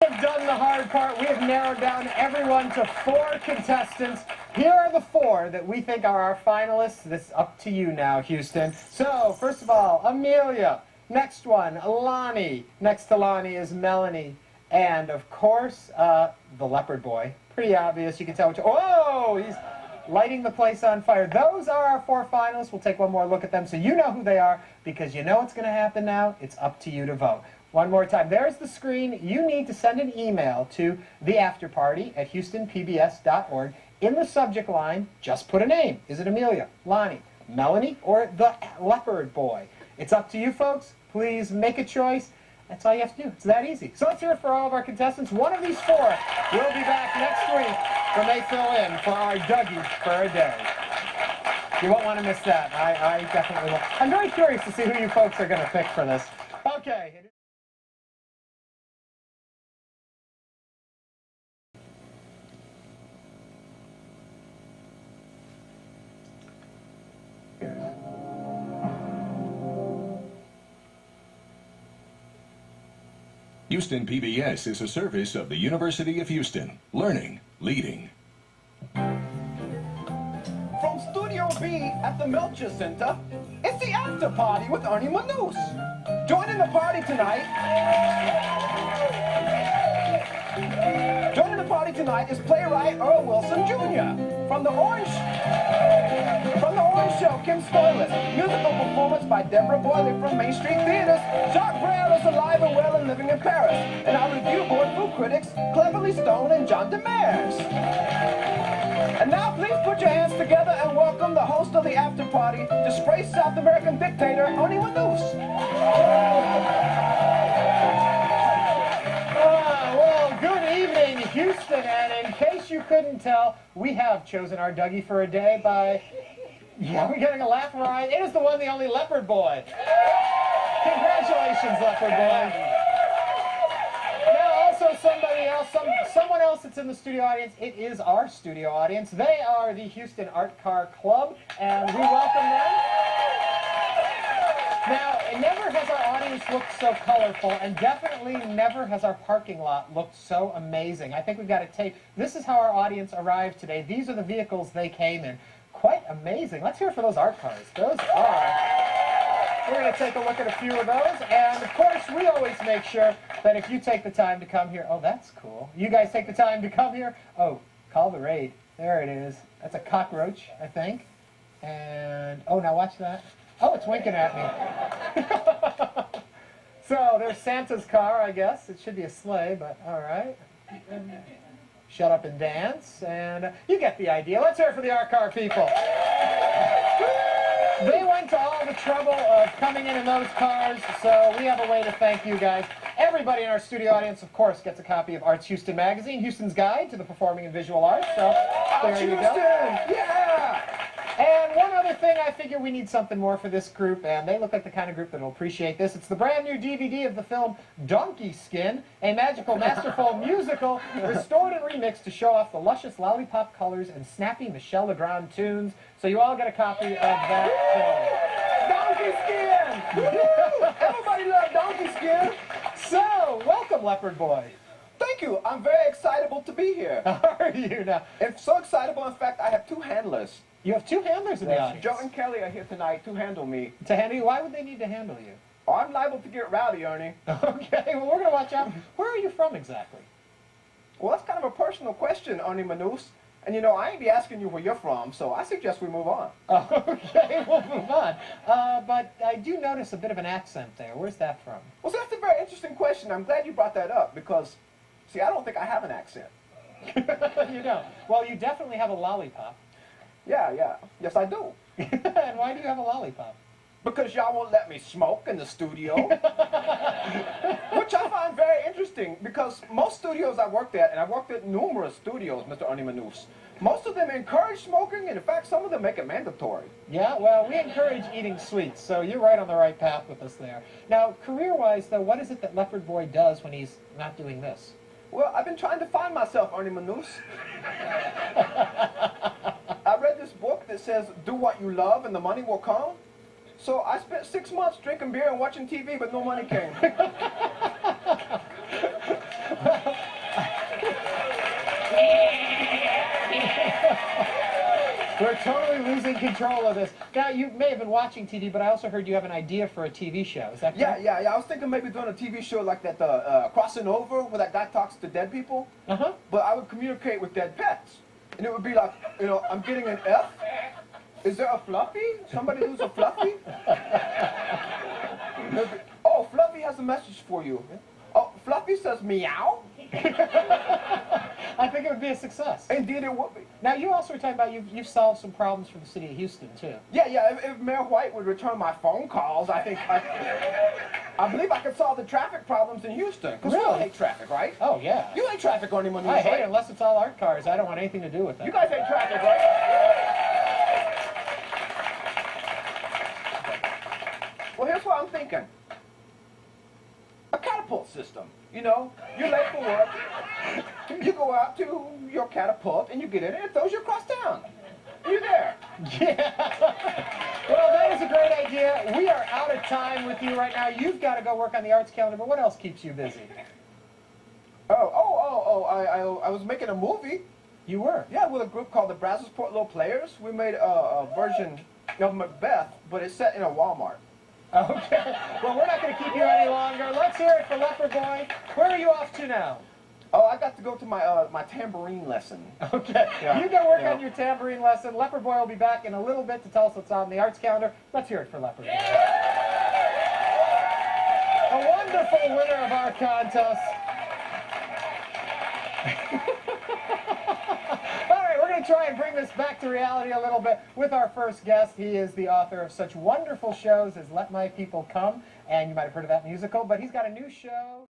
We've done the hard part. We have narrowed down everyone to 4 contestants. Here are the 4 that we think are our finalists. This is up to you now, Houston. So, first of all, Amelia. Next one, Lonnie. Next to Lonnie is Melanie. And, of course, the Leopard Boy. Pretty obvious. You can tell which... Oh, he's lighting the place on fire. Those are our 4 finalists. We'll take one more look at them so you know who they are, because you know what's going to happen now. It's up to you to vote. One more time. There's the screen. You need to send an email to theafterparty@houstonpbs.org. In the subject line, just put a name. Is it Amelia, Lonnie, Melanie, or the Leopard Boy? It's up to you, folks. Please make a choice. That's all you have to do. It's that easy. So let's hear it for all of our contestants. One of these 4 will be back next week when they fill in for our Dougie for a day. You won't want to miss that. I definitely will. I'm very curious to see who you folks are going to pick for this. Okay. Houston PBS is a service of the University of Houston. Learning, leading. From Studio B at the Melcher Center, it's the after party with Ernie Manous. Joining the party tonight is playwright Earl Wilson Jr. From the Orange Show, Kim Stoyless. Musical performance by Deborah Boyley from Main Street Theaters. Jacques Brel is alive and well and living in Paris. And our review board food critics, Cleverly Stone and John Demers. And now please put your hands together and welcome the host of the after party, disgraced South American dictator, Ernie Manous. Well, good evening, Houston. And in case you couldn't tell, we have chosen our Dougie for a day by... Yeah, we're getting a laugh right. It is the one, the only Leopard Boy. Congratulations, Leopard Boy. Now, also somebody else, someone else that's in the studio audience. It is our studio audience. They are the Houston Art Car Club, and we welcome them. Now, never has our audience looked so colorful, and definitely never has our parking lot looked so amazing. I think we've got a tape. This is how our audience arrived today. These are the vehicles they came in. Quite amazing. Let's hear it for those art cars. Those are... We're going to take a look at a few of those. And, of course, we always make sure that if you take the time to come here... Oh, that's cool. You guys take the time to come here. Oh, call the raid. There it is. That's a cockroach, I think. And... Oh, now watch that. Oh, it's winking at me. So, there's Santa's car, I guess. It should be a sleigh, but all right. Shut up and dance, and you get the idea. Let's hear it for the art car people. They went to all the trouble of coming in those cars, so we have a way to thank you guys. Everybody in our studio audience, of course, gets a copy of Arts Houston magazine, Houston's Guide to the Performing and Visual Arts. So there you go. Yeah! And one other thing, I figure we need something more for this group, and they look like the kind of group that will appreciate this. It's the brand new DVD of the film Donkey Skin, a magical, masterful musical restored and remixed to show off the luscious lollipop colors and snappy Michel Legrand tunes. So you all get a copy of that film. Donkey Skin! Everybody loves Donkey Skin! So, welcome, Leopard Boy. Thank you. I'm very excitable to be here. Are you now? It's so excitable, in fact, I have 2 handlers. You have 2 handlers in the audience. Joe and Kelly are here tonight to handle me. To handle you? Why would they need to handle you? Oh, I'm liable to get rowdy, Ernie. Okay, well, we're going to watch out. Where are you from exactly? Well, that's kind of a personal question, Ernie Manous. And, you know, I ain't be asking you where you're from, so I suggest we move on. Okay, we'll move on. But I do notice a bit of an accent there. Where's that from? Well, so that's a very interesting question. I'm glad you brought that up because, see, I don't think I have an accent. You don't? Well, you definitely have a lollipop. Yeah. Yes, I do. And why do you have a lollipop? Because y'all won't let me smoke in the studio. Which I find very interesting because most studios I worked at, and I worked at numerous studios, Mr. Ernie Manous, most of them encourage smoking, and in fact, some of them make it mandatory. Yeah, well, we encourage eating sweets, so you're right on the right path with us there. Now, career-wise, though, what is it that Leopard Boy does when he's not doing this? Well, I've been trying to find myself, Ernie Manous. I read this book that says, do what you love and the money will come. So I spent 6 months drinking beer and watching TV, but no money came. We're totally losing control of this. Now, you may have been watching TV, but I also heard you have an idea for a TV show. Is that correct? Yeah. I was thinking maybe doing a TV show like that, Crossing Over, where that guy talks to dead people. Uh-huh. But I would communicate with dead pets. And it would be like, I'm getting an F. Is there a Fluffy? Somebody who's a Fluffy? Oh, Fluffy has a message for you. Oh, Fluffy says meow? I think it would be a success. Indeed it would be. Now, you also were talking about you've solved some problems for the city of Houston, too. Yeah. If Mayor White would return my phone calls, I believe I could solve the traffic problems in Houston. Because we all Really? hate traffic, right? Oh, yeah. You hate traffic on anyone, I hate right? it unless it's all art cars. I don't want anything to do with that. You guys hate traffic, right? Well, here's what I'm thinking. A catapult system. You're late for work. You go out to your catapult and you get in it and it throws you across town. You're there. Yeah. Well, that is a great idea. We are out of time with you right now. You've got to go work on the arts calendar, but what else keeps you busy? I was making a movie. You were? Yeah, with a group called the Brazosport Little Players. We made a version of Macbeth, but it's set in a Walmart. Okay. Well, we're not going to keep you any longer. Let's hear it for Leopard Boy. Where are you off to now? Oh, I got to go to my tambourine lesson. Okay. You go work Yeah. on your tambourine lesson. Leopard Boy will be back in a little bit to tell us what's on the arts calendar. Let's hear it for Leopard Boy. A wonderful winner of our contest. All right, we're going to try and bring this back to reality a little bit with our first guest. He is the author of such wonderful shows as Let My People Come, and you might have heard of that musical, but he's got a new show.